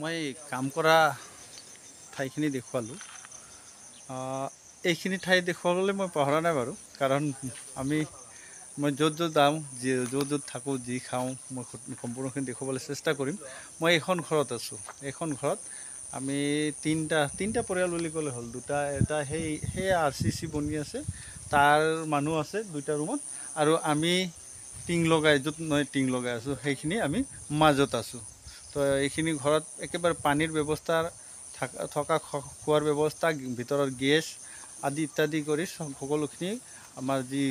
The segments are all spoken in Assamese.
মই কাম কৰা ঠাইখিনি দেখুৱালোঁ। এইখিনি ঠাই দেখুৱাবলৈ মই পাহৰা নাই বাৰু, কাৰণ মই য'ত যাওঁ, য'ত থাকোঁ, যি খাওঁ, মই সম্পূৰ্ণখিনি দেখুৱাবলৈ চেষ্টা কৰিম। মই এইখন ঘৰত আছোঁ। এইখন ঘৰত আমি তিনিটা পৰিয়াল বুলি ক'লে হ'ল। এটা সেই RCC বনি আছে, তাৰ মানুহ আছে 2টা ৰুমত, আৰু আমি য'ত মই টিং লগাই আছোঁ সেইখিনি আমি মাজত আছোঁ। তো এইখিনি ঘৰত একেবাৰে পানীৰ ব্যৱস্থা থকা খোৱাৰ ব্যৱস্থা, ভিতৰত গেছ আদি ইত্যাদি কৰি সকলোখিনি আমাৰ যি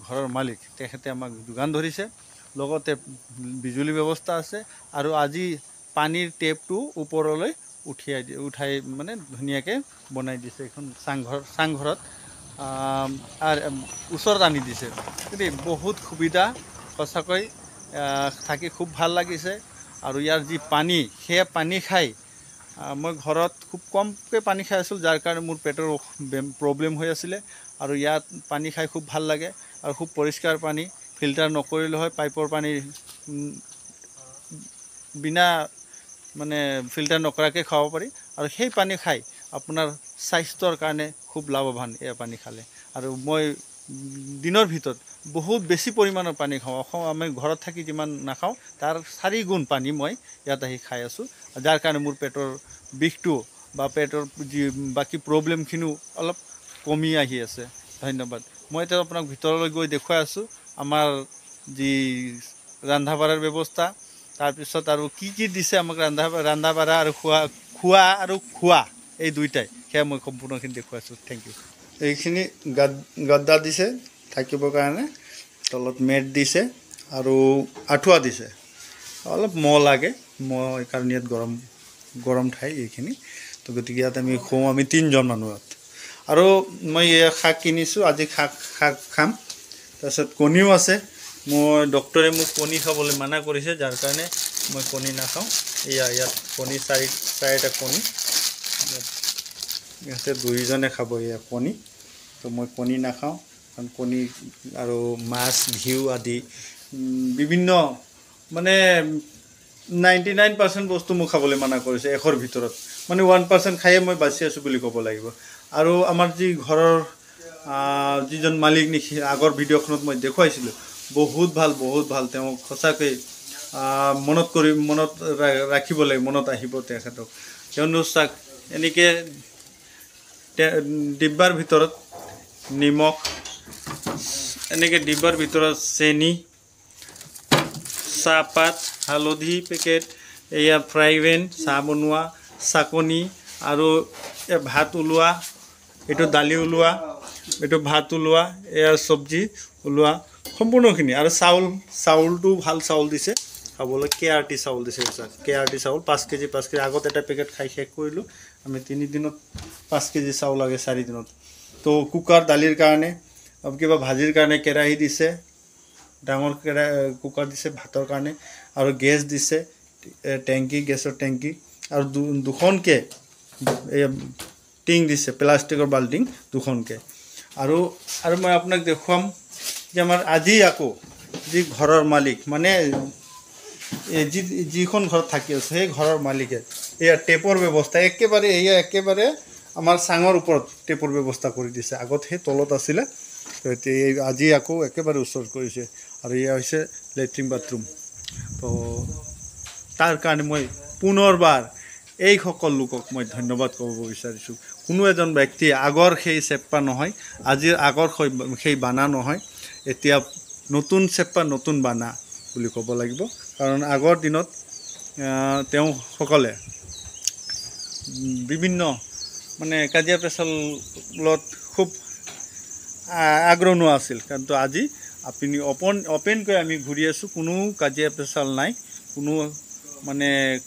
ঘৰৰ মালিক তেখেতে আমাক যোগান ধৰিছে। লগতে বিজুলী ব্যৱস্থা আছে, আৰু আজি পানীৰ টেপটো ওপৰলৈ উঠাই মানে ধুনীয়াকৈ বনাই দিছে। এইখন চাংঘৰত ওচৰত আনি দিছে। গতিকে বহুত সুবিধা, সঁচাকৈ থাকি খুব ভাল লাগিছে। আৰু ইয়াৰ যি পানী, সেয়া পানী খাই মই ঘৰত খুব কমকৈ পানী খাই আছিলোঁ, যাৰ কাৰণে মোৰ পেটৰ প্ৰব্লেম হৈ আছিলে। আৰু ইয়াত পানী খাই খুব ভাল লাগে, আৰু খুব পৰিষ্কাৰ পানী, ফিল্টাৰ নকৰিলে হয়। পাইপৰ পানী বিনা ফিল্টাৰ নকৰাকৈ খাব পাৰি, আৰু সেই পানী খাই আপোনাৰ স্বাস্থ্যৰ কাৰণে খুব লাভৱান এয়া পানী খালে। আৰু মই দিনৰ ভিতৰত বহুত বেছি পৰিমাণৰ পানী খাওঁ। আমি ঘৰত থাকি যিমান নাখাওঁ তাৰ 4 গুণ পানী মই ইয়াত আহি খাই আছোঁ, যাৰ কাৰণে মোৰ পেটৰ বিষটো বা পেটৰ যি বাকী প্ৰব্লেমখিনিও অলপ কমি আহি আছে। ধন্যবাদ। মই এতিয়া আপোনাক ভিতৰলৈ গৈ দেখুৱাই আছোঁ আমাৰ যি ৰন্ধা বঢ়াৰ ব্যৱস্থা, তাৰপিছত আৰু কি দিছে আমাক ৰন্ধা বঢ়া আৰু খোৱা এই দুইটাই, সেয়া মই সম্পূৰ্ণখিনি দেখুৱাইছোঁ। Thank you. এইখিনি গাদ্দা দিছে থাকিবৰ কাৰণে, তলত মেট দিছে আৰু আঁঠুৱা দিছে। অলপ মহ লাগে, কাৰণ ইয়াত গৰম ঠাই এইখিনি। তো গতিকে ইয়াত আমি 3জন মানুহ ইয়াত। আৰু মই শাক কিনিছোঁ, আজি শাক খাম। তাৰপিছত কণীও আছে। ডক্টৰে মোক কণী খাবলৈ মানা কৰিছে, যাৰ কাৰণে মই কণী নাখাওঁ। ইয়াত কণী 4টা কণী ইয়াতে 2জনে খাব এয়া কণী। তো মই কণী নাখাওঁ, কাৰণ কণী আৰু মাছ, ঘিউ আদি বিভিন্ন 99% বস্তু মোক খাবলৈ মানা কৰিছে 100ৰ ভিতৰত। 1% খায়ে মই বাচি আছোঁ বুলি ক'ব লাগিব। আৰু আমাৰ যি ঘৰৰ যিজন মালিক নেকি, আগৰ ভিডিঅ'খনত মই দেখুৱাইছিলোঁ, বহুত ভাল। তেওঁক সঁচাকৈ মনত ৰাখিব লাগে, মনত আহিব তেখেতক। কিয়নো চাওক, এনেকৈ ডিব্বাৰ ভিতৰত নিমখ, এনেকৈ ডিব্বাৰ ভিতৰত চেনি, চাহপাত, হালধি পেকেট, এয়া ফ্ৰাই পেন, চাহ বনোৱা, চাকনি, আৰু ভাত ওলোৱা, এইটো দালি ওলোৱা, এইটো ভাত ওলোৱা, এয়া চব্জি ওলোৱা, সম্পূৰ্ণখিনি। আৰু চাউলটো ভাল চাউল দিছে খাবলৈ, KRT চাউল দিছে। KRT চাউল 5 কেজি। আগত এটা পেকেট খাই শেষ কৰিলোঁ। আমি 3 দিনত 5 কেজি চাউল লাগে, 4 দিনত। তো কুকাৰ দালিৰ কাৰণে, কিবা ভাজিৰ কাৰণে কেৰাহী দিছে, ডাঙৰ কুকাৰ দিছে ভাতৰ কাৰণে, আৰু গেছ দিছে, গেছৰ টেংকি, আৰু 2খনকৈ টিং দিছে, প্লাষ্টিকৰ বাল্টিং 2খনকৈ। আৰু মই আপোনাক দেখুৱাম যে আমাৰ আজি আকৌ যি ঘৰৰ মালিক, যিখন ঘৰত থাকি আছে সেই ঘৰৰ মালিকে এয়া টেপৰ ব্যৱস্থা একেবাৰে আমাৰ চাঙৰ ওপৰত টেপৰ ব্যৱস্থা কৰি দিছে। আগত সেই তলত আছিলে, আজি আকৌ একেবাৰে ওচৰত কৰিছে। আৰু এয়া হৈছে লেট্ৰিন বাথৰুম। তো তাৰ কাৰণে মই পুনৰবাৰ এইসকল লোকক মই ধন্যবাদ ক'ব বিচাৰিছোঁ। কোনো এজন ব্যক্তি আগৰ সেই চেপ্পা নহয়, আজিৰ আগৰ সেই বানা নহয়। এতিয়া নতুন চেপ্পা, নতুন বানা বুলি ক'ব লাগিব। কাৰণ আগৰ দিনত তেওঁসকলে বিভিন্ন কাজিয়া পেচালত খুব আগ্ৰহ আছিল। কিন্তু আজি আপুনি অপেনকৈ আমি ঘূৰি আছোঁ, কোনো কাজিয়া পেচাল নাই,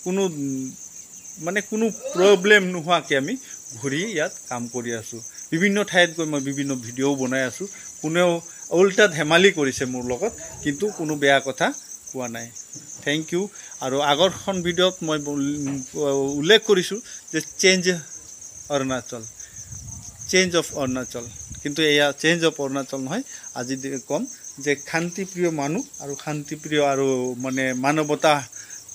কোনো প্ৰব্লেম নোহোৱাকৈ আমি ঘূৰি ইয়াত কাম কৰি আছোঁ। বিভিন্ন ঠাইত গৈ মই বিভিন্ন ভিডিঅ'ও বনাই আছোঁ। কোনেও উল্টা ধেমালি কৰিছে মোৰ লগত, কিন্তু কোনো বেয়া কথা কোৱা নাই। Thank you. আৰু আগৰখন ভিডিঅ'ত মই উল্লেখ কৰিছোঁ যে চেঞ্জ অফ অৰুণাচল, কিন্তু এয়া চেঞ্জ অফ অৰুণাচল নহয়। আজি ক'ম যে শান্তিপ্ৰিয় মানুহ, আৰু শান্তিপ্ৰিয় আৰু মানৱতা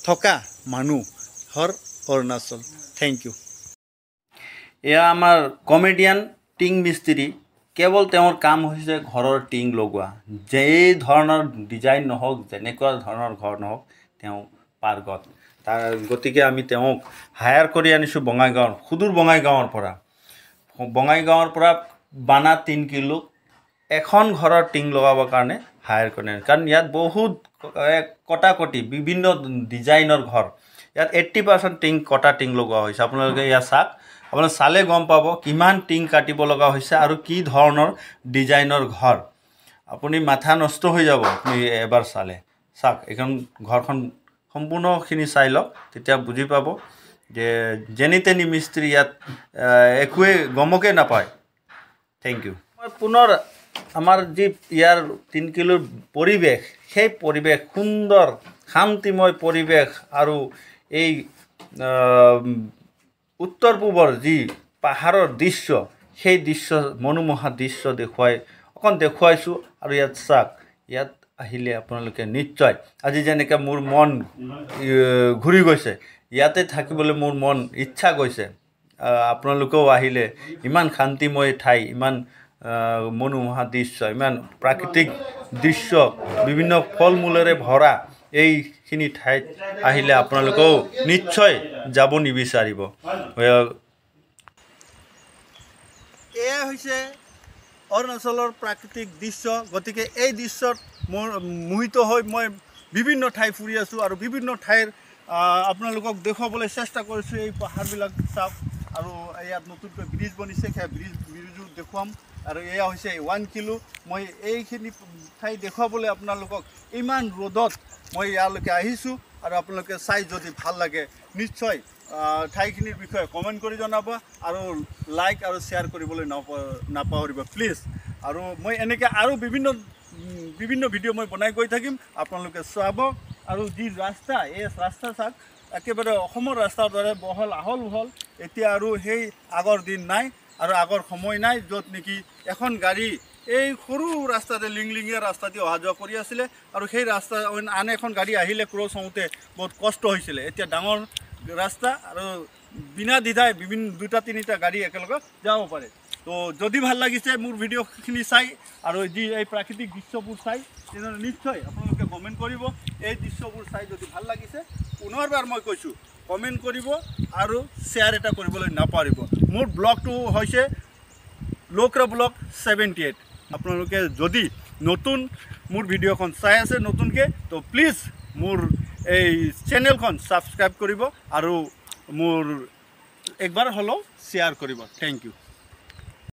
থকা মানুহৰ অৰুণাচল। Thank U. এয়া আমাৰ কমেডিয়ান টিং মিস্ত্ৰী। কেৱল তেওঁৰ কাম হৈছে ঘৰৰ টিং লগোৱা। যেই ধৰণৰ ডিজাইন নহওক, যেনেকুৱা ধৰণৰ ঘৰ নহওক, তেওঁ পাৰ্গত। গতিকে আমি তেওঁক হায়াৰ কৰি আনিছোঁ বঙাইগাঁৱৰ, সুদূৰ বঙাইগাঁৱৰ পৰা বানা 3 কিলো এখন ঘৰৰ টিং লগাবৰ কাৰণে হায়াৰ কৰি আনিছোঁ। কাৰণ ইয়াত বহুত কটাকটি বিভিন্ন ডিজাইনৰ ঘৰ। ইয়াত 80% কটা টিং লগোৱা হৈছে। আপোনালোকে ইয়াত চাওক, আপোনালোকে চালে গম পাব কিমান টিং কাটিব লগা হৈছে আৰু কি ধৰণৰ ডিজাইনৰ ঘৰ। আপুনি মাথা নষ্ট হৈ যাব আপুনি এবাৰ চালে। চাওক, এইখন ঘৰখন সম্পূৰ্ণখিনি চাই লওক, তেতিয়া বুজি পাব যে যেনি তেনি মিস্ত্ৰী ইয়াত একোৱে গমকে নাপায়। Thank you. মই পুনৰ আমাৰ যি ইয়াৰ 3 কিলোৰ পৰিৱেশ, সেই পৰিৱেশ সুন্দৰ শান্তিময় পৰিৱেশ আৰু এই উত্তৰ পূবৰ যি পাহাৰৰ দৃশ্য, সেই দৃশ্য মনোমোহা দৃশ্য দেখুৱাইছোঁ। আৰু ইয়াত চাওক, ইয়াত আহিলে আপোনালোকে নিশ্চয়, আজি যেনেকৈ মোৰ মন ঘূৰি গৈছে, ইয়াতে থাকিবলৈ মোৰ মন ইচ্ছা গৈছে। আপোনালোকেও আহিলে ইমান শান্তিময় ঠাই, ইমান মনোমোহা দৃশ্য, ইমান প্ৰাকৃতিক দৃশ্য, বিভিন্ন ফল মূলেৰে ভৰা এইখিনি ঠাইত আহিলে আপোনালোকেও নিশ্চয় যাব নিবিচাৰিব। এয়া হৈছে অৰুণাচলৰ প্ৰাকৃতিক দৃশ্য। গতিকে এই দৃশ্যত মোৰ মোহিত হৈ মই বিভিন্ন ঠাই ফুৰি আছোঁ আৰু বিভিন্ন ঠাইৰ আপোনালোকক দেখুৱাবলৈ চেষ্টা কৰিছোঁ। এই পাহাৰবিলাক চাওক, আৰু ইয়াত নতুনকৈ ব্ৰিজ বনিছে, সেই ব্ৰিজো দেখুৱাম। আৰু এয়া হৈছে 1 কিলো। মই এইখিনি ঠাই দেখুৱাবলৈ আপোনালোকক ইমান ৰ'দত মই ইয়ালৈকে আহিছোঁ। আৰু আপোনালোকে চাই যদি ভাল লাগে নিশ্চয় ঠাইখিনিৰ বিষয়ে কমেণ্ট কৰি জনাব আৰু লাইক আৰু শ্বেয়াৰ কৰিবলৈ নাপাহৰিব প্লিজ। আৰু মই এনেকৈ আৰু বিভিন্ন ভিডিঅ' মই বনাই গৈ থাকিম, আপোনালোকে চাব। আৰু যি ৰাস্তা, এই ৰাস্তা চাওক, একেবাৰে অসমৰ ৰাস্তাৰ দৰে বহল আহল বহল। এতিয়া আৰু সেই আগৰ দিন নাই আৰু আগৰ সময় নাই য'ত নেকি এখন গাড়ী এই সৰু ৰাস্তাতে লিংলিঙীয়া ৰাস্তা দি অহা যোৱা কৰি আছিলে, আৰু সেই ৰাস্তা আন এখন গাড়ী আহিলে ক্ৰছ হওঁতে বহুত কষ্ট হৈছিলে। এতিয়া ডাঙৰ ৰাস্তা আৰু বিনা দ্বিধাই দুটা তিনিটা গাড়ী একেলগে যাব পাৰে। তো যদি ভাল লাগিছে মোৰ ভিডিঅ'খিনি চাই আৰু যি এই প্ৰাকৃতিক দৃশ্যবোৰ চাই, তেনেহ'লে নিশ্চয় আপোনালোকে কমেণ্ট কৰিব। এই দৃশ্যবোৰ চাই যদি ভাল লাগিছে, পুনৰবাৰ মই কৈছোঁ, কমেণ্ট কৰিব আৰু শ্বেয়াৰ এটা কৰিবলৈ নাপাহৰিব। মোৰ ব্লগটো হৈছে লোকৰা ব্লগ 78। আপোনালোকে যদি নতুন মোৰ ভিডিঅ'খন চাই আছে নতুনকৈ, তো প্লিজ মোৰ এই চেনেলখন ছাবস্ক্ৰাইব কৰিব আৰু মোৰ একবাৰ হ'লেও শ্বেয়াৰ কৰিব। Thank U.